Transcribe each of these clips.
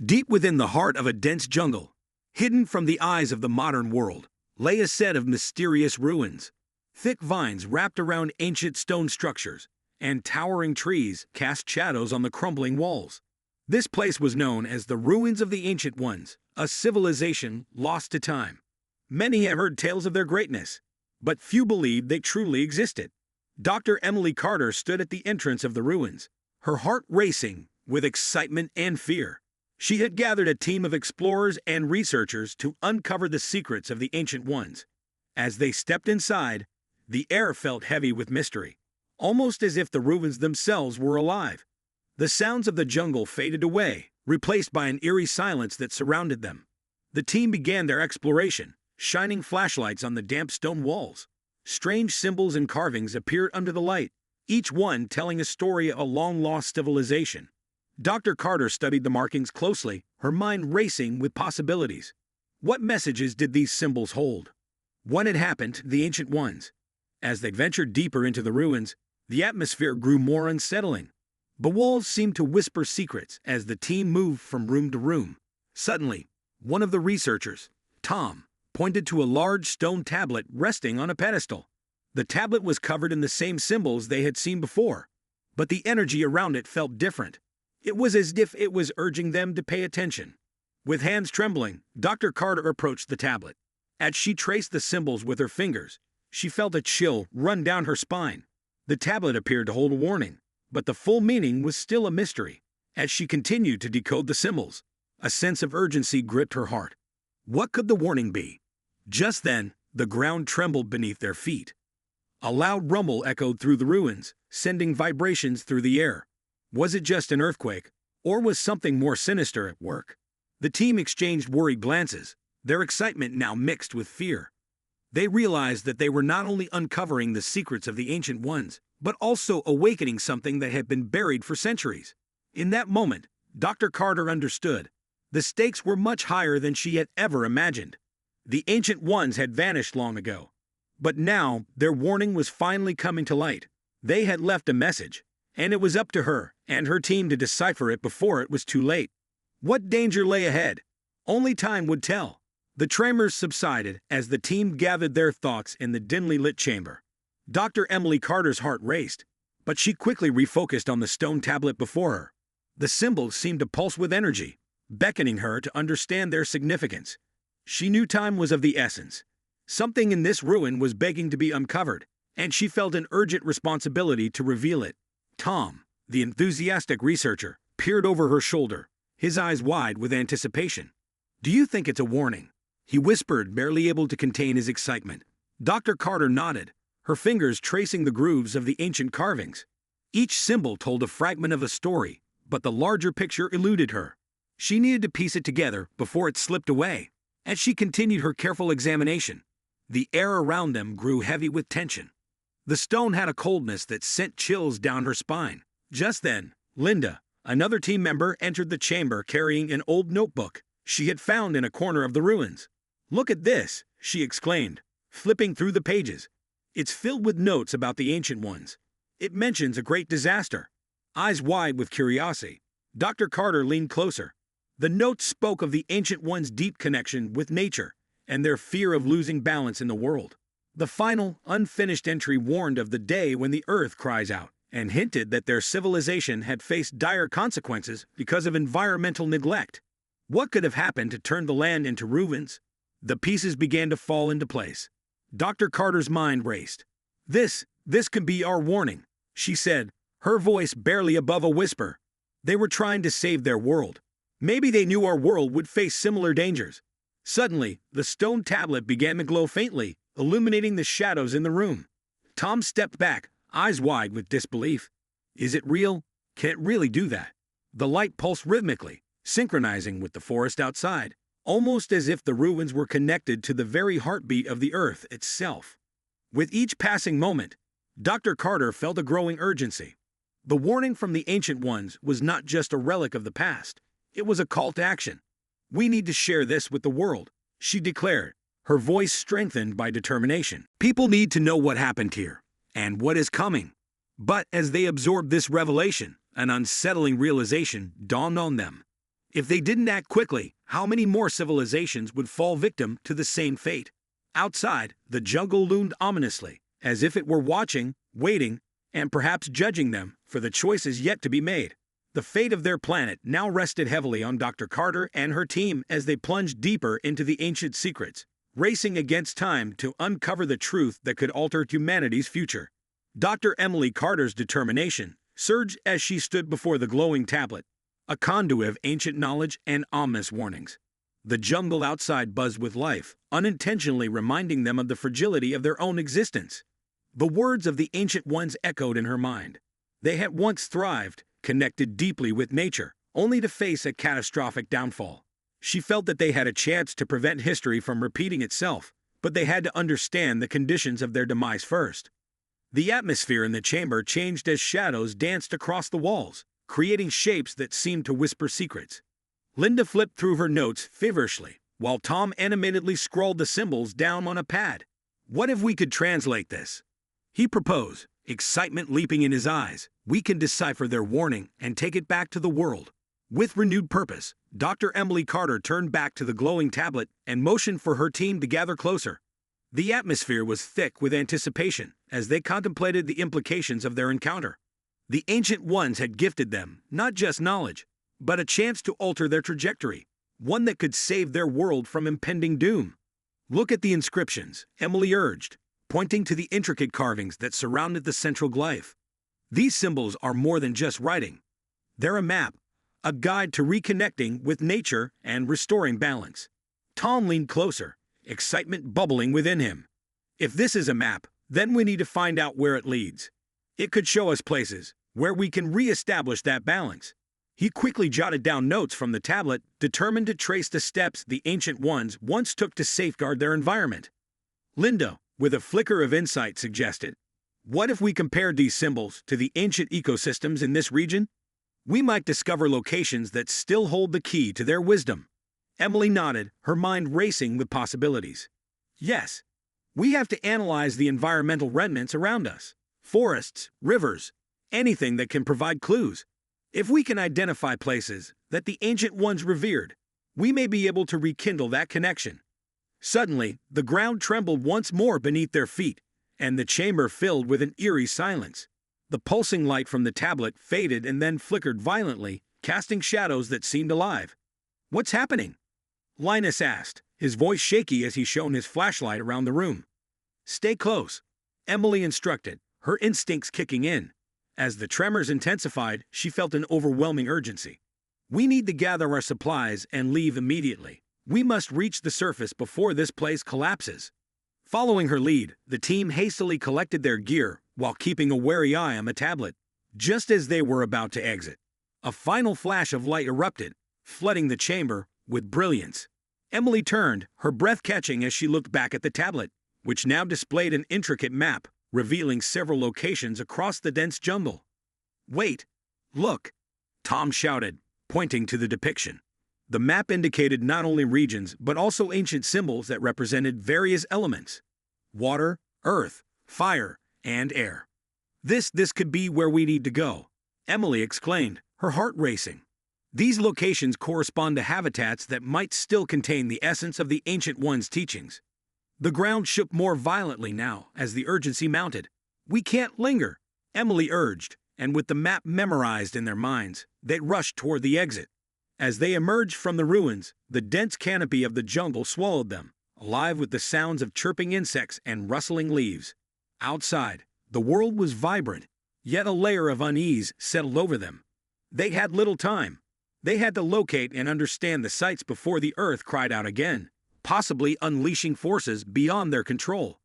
Deep within the heart of a dense jungle, hidden from the eyes of the modern world, lay a set of mysterious ruins. Thick vines wrapped around ancient stone structures, and towering trees cast shadows on the crumbling walls. This place was known as the Ruins of the Ancient Ones, a civilization lost to time. Many have heard tales of their greatness, but few believed they truly existed. Dr. Emily Carter stood at the entrance of the ruins, her heart racing with excitement and fear. She had gathered a team of explorers and researchers to uncover the secrets of the Ancient Ones. As they stepped inside, the air felt heavy with mystery, almost as if the ruins themselves were alive. The sounds of the jungle faded away, replaced by an eerie silence that surrounded them. The team began their exploration, shining flashlights on the damp stone walls. Strange symbols and carvings appeared under the light, each one telling a story of a long-lost civilization. Dr. Carter studied the markings closely, her mind racing with possibilities. What messages did these symbols hold? What had happened to the Ancient Ones? As they ventured deeper into the ruins, the atmosphere grew more unsettling. The walls seemed to whisper secrets as the team moved from room to room. Suddenly, one of the researchers, Tom, pointed to a large stone tablet resting on a pedestal. The tablet was covered in the same symbols they had seen before, but the energy around it felt different. It was as if it was urging them to pay attention. With hands trembling, Dr. Carter approached the tablet. As she traced the symbols with her fingers, she felt a chill run down her spine. The tablet appeared to hold a warning, but the full meaning was still a mystery. As she continued to decode the symbols, a sense of urgency gripped her heart. What could the warning be? Just then, the ground trembled beneath their feet. A loud rumble echoed through the ruins, sending vibrations through the air. Was it just an earthquake, or was something more sinister at work? The team exchanged worried glances, their excitement now mixed with fear. They realized that they were not only uncovering the secrets of the Ancient Ones, but also awakening something that had been buried for centuries. In that moment, Dr. Carter understood. The stakes were much higher than she had ever imagined. The Ancient Ones had vanished long ago, but now their warning was finally coming to light. They had left a message, and it was up to her and her team to decipher it before it was too late. What danger lay ahead? Only time would tell. The tremors subsided as the team gathered their thoughts in the dimly lit chamber. Dr. Emily Carter's heart raced, but she quickly refocused on the stone tablet before her. The symbols seemed to pulse with energy, beckoning her to understand their significance. She knew time was of the essence. Something in this ruin was begging to be uncovered, and she felt an urgent responsibility to reveal it. Tom, the enthusiastic researcher, peered over her shoulder, his eyes wide with anticipation. "Do you think it's a warning?" he whispered, barely able to contain his excitement. Dr. Carter nodded, her fingers tracing the grooves of the ancient carvings. Each symbol told a fragment of a story, but the larger picture eluded her. She needed to piece it together before it slipped away. As she continued her careful examination, the air around them grew heavy with tension. The stone had a coldness that sent chills down her spine. Just then, Linda, another team member, entered the chamber carrying an old notebook she had found in a corner of the ruins. "Look at this," she exclaimed, flipping through the pages. "It's filled with notes about the Ancient Ones. It mentions a great disaster." Eyes wide with curiosity, Dr. Carter leaned closer. The notes spoke of the Ancient Ones' deep connection with nature and their fear of losing balance in the world. The final, unfinished entry warned of the day when the earth cries out, and hinted that their civilization had faced dire consequences because of environmental neglect. What could have happened to turn the land into ruins? The pieces began to fall into place. Dr. Carter's mind raced. This could be our warning," she said, her voice barely above a whisper. "They were trying to save their world. Maybe they knew our world would face similar dangers." Suddenly, the stone tablet began to glow faintly, illuminating the shadows in the room. Tom stepped back, eyes wide with disbelief. "Is it real? Can it really do that?" The light pulsed rhythmically, synchronizing with the forest outside, almost as if the ruins were connected to the very heartbeat of the earth itself. With each passing moment, Dr. Carter felt a growing urgency. The warning from the Ancient Ones was not just a relic of the past. It was a call to action. "We need to share this with the world," she declared, her voice strengthened by determination. "People need to know what happened here, and what is coming." But as they absorbed this revelation, an unsettling realization dawned on them. If they didn't act quickly, how many more civilizations would fall victim to the same fate? Outside, the jungle loomed ominously, as if it were watching, waiting, and perhaps judging them for the choices yet to be made. The fate of their planet now rested heavily on Dr. Carter and her team as they plunged deeper into the ancient secrets, racing against time to uncover the truth that could alter humanity's future. Dr. Emily Carter's determination surged as she stood before the glowing tablet, a conduit of ancient knowledge and ominous warnings. The jungle outside buzzed with life, unintentionally reminding them of the fragility of their own existence. The words of the ancient ones echoed in her mind. They had once thrived, connected deeply with nature, only to face a catastrophic downfall. She felt that they had a chance to prevent history from repeating itself, but they had to understand the conditions of their demise first. The atmosphere in the chamber changed as shadows danced across the walls, creating shapes that seemed to whisper secrets. Linda flipped through her notes feverishly, while Tom animatedly scrawled the symbols down on a pad. "What if we could translate this?" he proposed, excitement leaping in his eyes. "We can decipher their warning and take it back to the world." With renewed purpose, Dr. Emily Carter turned back to the glowing tablet and motioned for her team to gather closer. The atmosphere was thick with anticipation as they contemplated the implications of their encounter. The Ancient Ones had gifted them not just knowledge, but a chance to alter their trajectory, one that could save their world from impending doom. "Look at the inscriptions," Emily urged, pointing to the intricate carvings that surrounded the central glyph. "These symbols are more than just writing. They're a map, a guide to reconnecting with nature and restoring balance." Tom leaned closer, excitement bubbling within him. "If this is a map, then we need to find out where it leads. It could show us places where we can re-establish that balance." He quickly jotted down notes from the tablet, determined to trace the steps the Ancient Ones once took to safeguard their environment. Linda, with a flicker of insight, suggested, "What if we compared these symbols to the ancient ecosystems in this region? We might discover locations that still hold the key to their wisdom." Emily nodded, her mind racing with possibilities. "Yes, we have to analyze the environmental remnants around us. Forests, rivers, anything that can provide clues. If we can identify places that the Ancient Ones revered, we may be able to rekindle that connection." Suddenly, the ground trembled once more beneath their feet, and the chamber filled with an eerie silence. The pulsing light from the tablet faded and then flickered violently, casting shadows that seemed alive. "What's happening?" Linus asked, his voice shaky as he shone his flashlight around the room. "Stay close," Emily instructed, her instincts kicking in. As the tremors intensified, she felt an overwhelming urgency. "We need to gather our supplies and leave immediately. We must reach the surface before this place collapses." Following her lead, the team hastily collected their gear while keeping a wary eye on the tablet. Just as they were about to exit, a final flash of light erupted, flooding the chamber with brilliance. Emily turned, her breath catching as she looked back at the tablet, which now displayed an intricate map, revealing several locations across the dense jungle. "Wait! Look!" Tom shouted, pointing to the depiction. The map indicated not only regions but also ancient symbols that represented various elements: water, earth, fire, and air. This could be where we need to go," Emily exclaimed, her heart racing. These locations correspond to habitats that might still contain the essence of the Ancient Ones' teachings. The ground shook more violently now as the urgency mounted. "We can't linger," Emily urged, and with the map memorized in their minds, they rushed toward the exit. As they emerged from the ruins, the dense canopy of the jungle swallowed them, alive with the sounds of chirping insects and rustling leaves. Outside, the world was vibrant, yet a layer of unease settled over them. They had little time. They had to locate and understand the sights before the earth cried out again, possibly unleashing forces beyond their control.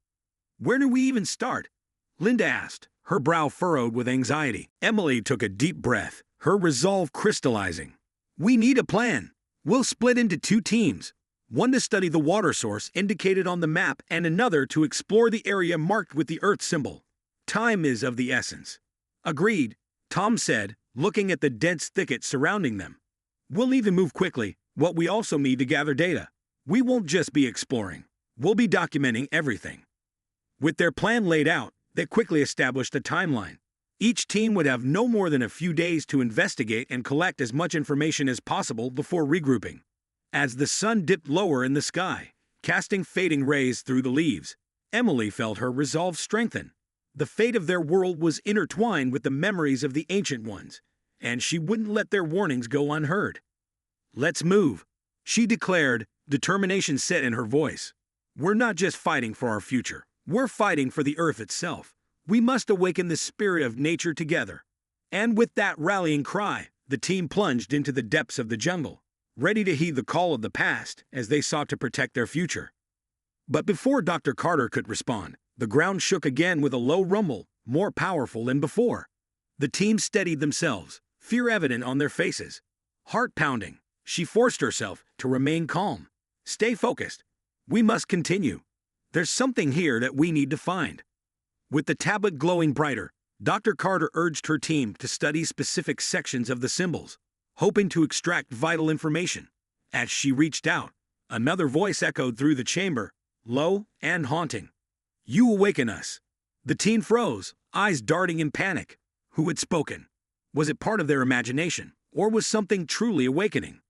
"Where do we even start?" Linda asked, her brow furrowed with anxiety. Emily took a deep breath, her resolve crystallizing. "We need a plan. We'll split into two teams, one to study the water source indicated on the map and another to explore the area marked with the Earth symbol. Time is of the essence." "Agreed," Tom said, looking at the dense thicket surrounding them. "We'll need to move quickly, but we also need to gather data. We won't just be exploring. We'll be documenting everything." With their plan laid out, they quickly established a timeline. Each team would have no more than a few days to investigate and collect as much information as possible before regrouping. As the sun dipped lower in the sky, casting fading rays through the leaves, Emily felt her resolve strengthen. The fate of their world was intertwined with the memories of the Ancient Ones, and she wouldn't let their warnings go unheard. "Let's move," she declared, determination set in her voice. "We're not just fighting for our future, we're fighting for the Earth itself. We must awaken the spirit of nature together." And with that rallying cry, the team plunged into the depths of the jungle, ready to heed the call of the past as they sought to protect their future. But before Dr. Carter could respond, the ground shook again with a low rumble, more powerful than before. The team steadied themselves, fear evident on their faces. Heart pounding, she forced herself to remain calm. "Stay focused. We must continue. There's something here that we need to find." With the tablet glowing brighter, Dr. Carter urged her team to study specific sections of the symbols, hoping to extract vital information. As she reached out, another voice echoed through the chamber, low and haunting. "You awaken us." The team froze, eyes darting in panic. Who had spoken? Was it part of their imagination, or was something truly awakening?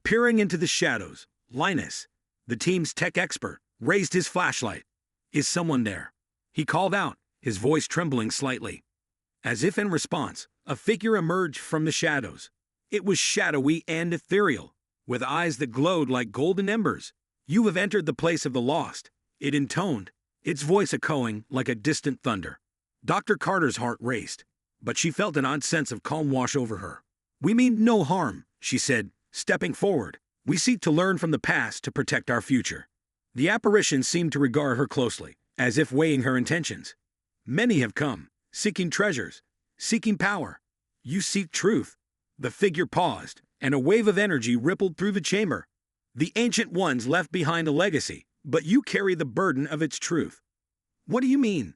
Peering into the shadows, Linus, the team's tech expert, raised his flashlight. "Is someone there?" he called out, his voice trembling slightly. As if in response, a figure emerged from the shadows. It was shadowy and ethereal, with eyes that glowed like golden embers. "You have entered the place of the lost," it intoned, its voice echoing like a distant thunder. Dr. Carter's heart raced, but she felt an odd sense of calm wash over her. "We mean no harm," she said, stepping forward. "We seek to learn from the past to protect our future." The apparition seemed to regard her closely, as if weighing her intentions. "Many have come, seeking treasures, seeking power. You seek truth." The figure paused, and a wave of energy rippled through the chamber. "The Ancient Ones left behind a legacy, but you carry the burden of its truth." "What do you mean?"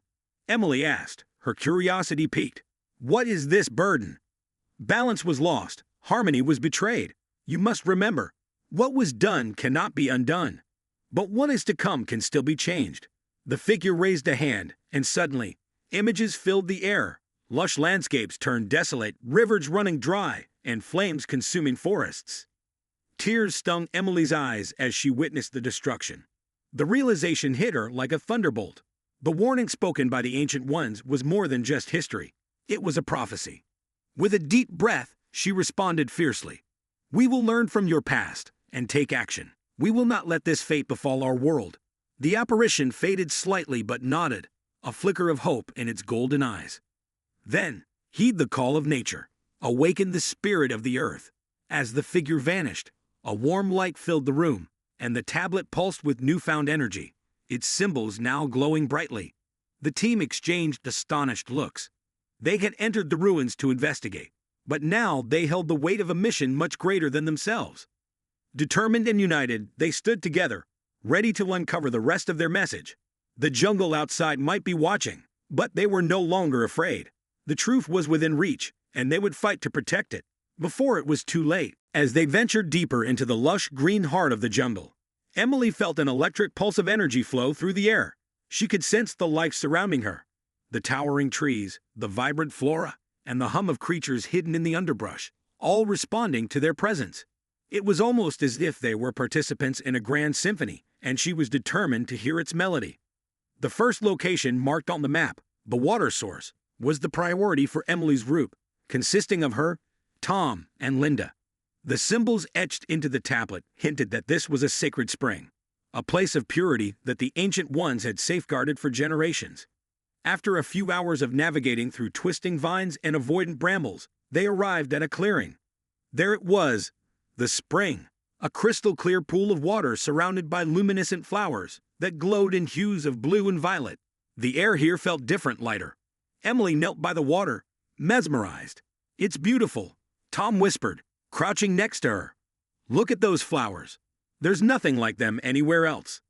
Emily asked, her curiosity piqued. "What is this burden?" "Balance was lost, harmony was betrayed. You must remember, what was done cannot be undone. But what is to come can still be changed." The figure raised a hand, and suddenly, images filled the air. Lush landscapes turned desolate, rivers running dry, and flames consuming forests. Tears stung Emily's eyes as she witnessed the destruction. The realization hit her like a thunderbolt. The warning spoken by the Ancient Ones was more than just history. It was a prophecy. With a deep breath, she responded fiercely. "We will learn from your past and take action. We will not let this fate befall our world." The apparition faded slightly but nodded, a flicker of hope in its golden eyes. "Then, heed the call of nature. Awaken the spirit of the earth." As the figure vanished, a warm light filled the room, and the tablet pulsed with newfound energy, its symbols now glowing brightly. The team exchanged astonished looks. They had entered the ruins to investigate, but now they held the weight of a mission much greater than themselves. Determined and united, they stood together, ready to uncover the rest of their message. The jungle outside might be watching, but they were no longer afraid. The truth was within reach, and they would fight to protect it, before it was too late. As they ventured deeper into the lush green heart of the jungle, Emily felt an electric pulse of energy flow through the air. She could sense the life surrounding her. The towering trees, the vibrant flora, and the hum of creatures hidden in the underbrush, all responding to their presence. It was almost as if they were participants in a grand symphony, and she was determined to hear its melody. The first location marked on the map, the water source, was the priority for Emily's group, consisting of her, Tom, and Linda. The symbols etched into the tablet hinted that this was a sacred spring, a place of purity that the Ancient Ones had safeguarded for generations. After a few hours of navigating through twisting vines and avoidant brambles, they arrived at a clearing. There it was, the spring, a crystal-clear pool of water surrounded by luminescent flowers that glowed in hues of blue and violet. The air here felt different, lighter. Emily knelt by the water, mesmerized. "It's beautiful," Tom whispered, crouching next to her. "Look at those flowers. There's nothing like them anywhere else."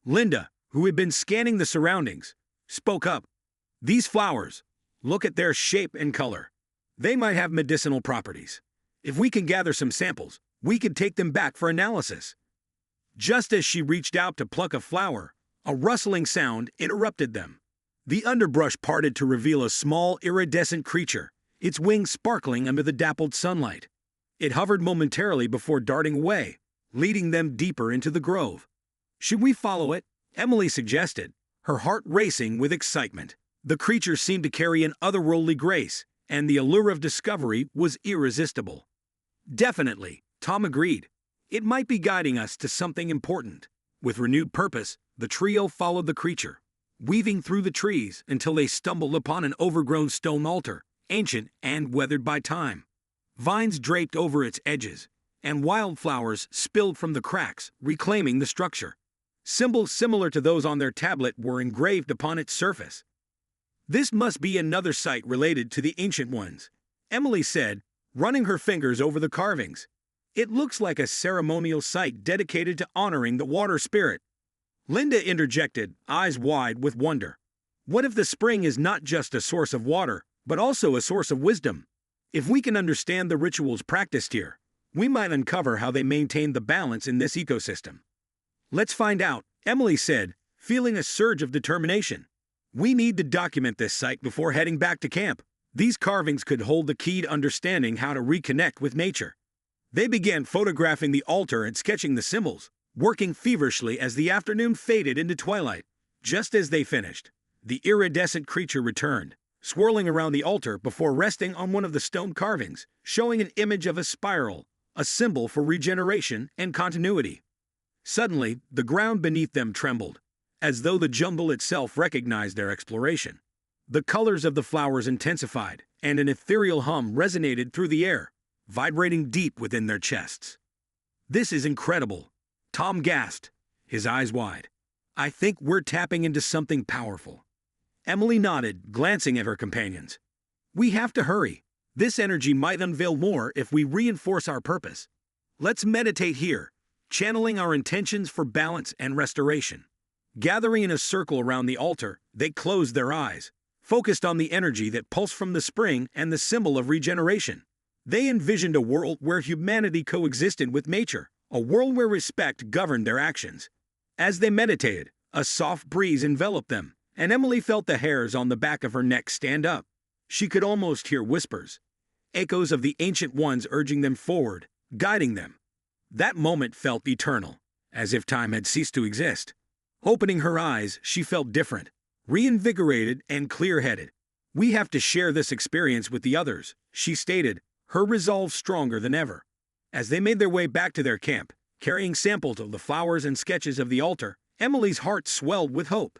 Linda, who had been scanning the surroundings, spoke up. "These flowers, look at their shape and color. They might have medicinal properties. If we can gather some samples, we could take them back for analysis." Just as she reached out to pluck a flower, a rustling sound interrupted them. The underbrush parted to reveal a small, iridescent creature, its wings sparkling under the dappled sunlight. It hovered momentarily before darting away, leading them deeper into the grove. "Should we follow it?" Emily suggested, her heart racing with excitement. The creature seemed to carry an otherworldly grace, and the allure of discovery was irresistible. "Definitely," Tom agreed. "It might be guiding us to something important." With renewed purpose, the trio followed the creature, weaving through the trees until they stumbled upon an overgrown stone altar, ancient and weathered by time. Vines draped over its edges, and wildflowers spilled from the cracks, reclaiming the structure. Symbols similar to those on their tablet were engraved upon its surface. "This must be another site related to the ancient ones," Emily said, running her fingers over the carvings. "It looks like a ceremonial site dedicated to honoring the water spirit." Linda interjected, eyes wide with wonder. "What if the spring is not just a source of water, but also a source of wisdom? If we can understand the rituals practiced here, we might uncover how they maintain the balance in this ecosystem." "Let's find out," Emily said, feeling a surge of determination. "We need to document this site before heading back to camp. These carvings could hold the key to understanding how to reconnect with nature." They began photographing the altar and sketching the symbols, working feverishly as the afternoon faded into twilight. Just as they finished, the iridescent creature returned, swirling around the altar before resting on one of the stone carvings, showing an image of a spiral, a symbol for regeneration and continuity. Suddenly, the ground beneath them trembled, as though the jungle itself recognized their exploration. The colors of the flowers intensified, and an ethereal hum resonated through the air, vibrating deep within their chests. "This is incredible," Tom gasped, his eyes wide. "I think we're tapping into something powerful." Emily nodded, glancing at her companions. "We have to hurry. This energy might unveil more if we reinforce our purpose. Let's meditate here, channeling our intentions for balance and restoration." Gathering in a circle around the altar, they closed their eyes, focused on the energy that pulsed from the spring and the symbol of regeneration. They envisioned a world where humanity coexisted with nature, a world where respect governed their actions. As they meditated, a soft breeze enveloped them, and Emily felt the hairs on the back of her neck stand up. She could almost hear whispers, echoes of the ancient ones urging them forward, guiding them. That moment felt eternal, as if time had ceased to exist. Opening her eyes, she felt different, reinvigorated and clear-headed. "We have to share this experience with the others," she stated, her resolve stronger than ever. As they made their way back to their camp, carrying samples of the flowers and sketches of the altar, Emily's heart swelled with hope.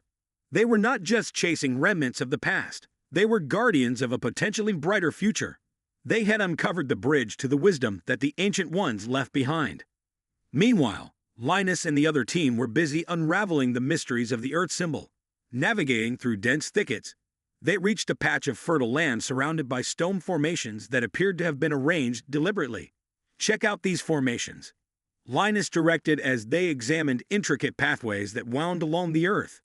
They were not just chasing remnants of the past, they were guardians of a potentially brighter future. They had uncovered the bridge to the wisdom that the ancient ones left behind. Meanwhile, Linus and the other team were busy unraveling the mysteries of the Earth symbol. Navigating through dense thickets, they reached a patch of fertile land surrounded by stone formations that appeared to have been arranged deliberately. "Check out these formations," Linus directed as they examined intricate pathways that wound along the Earth.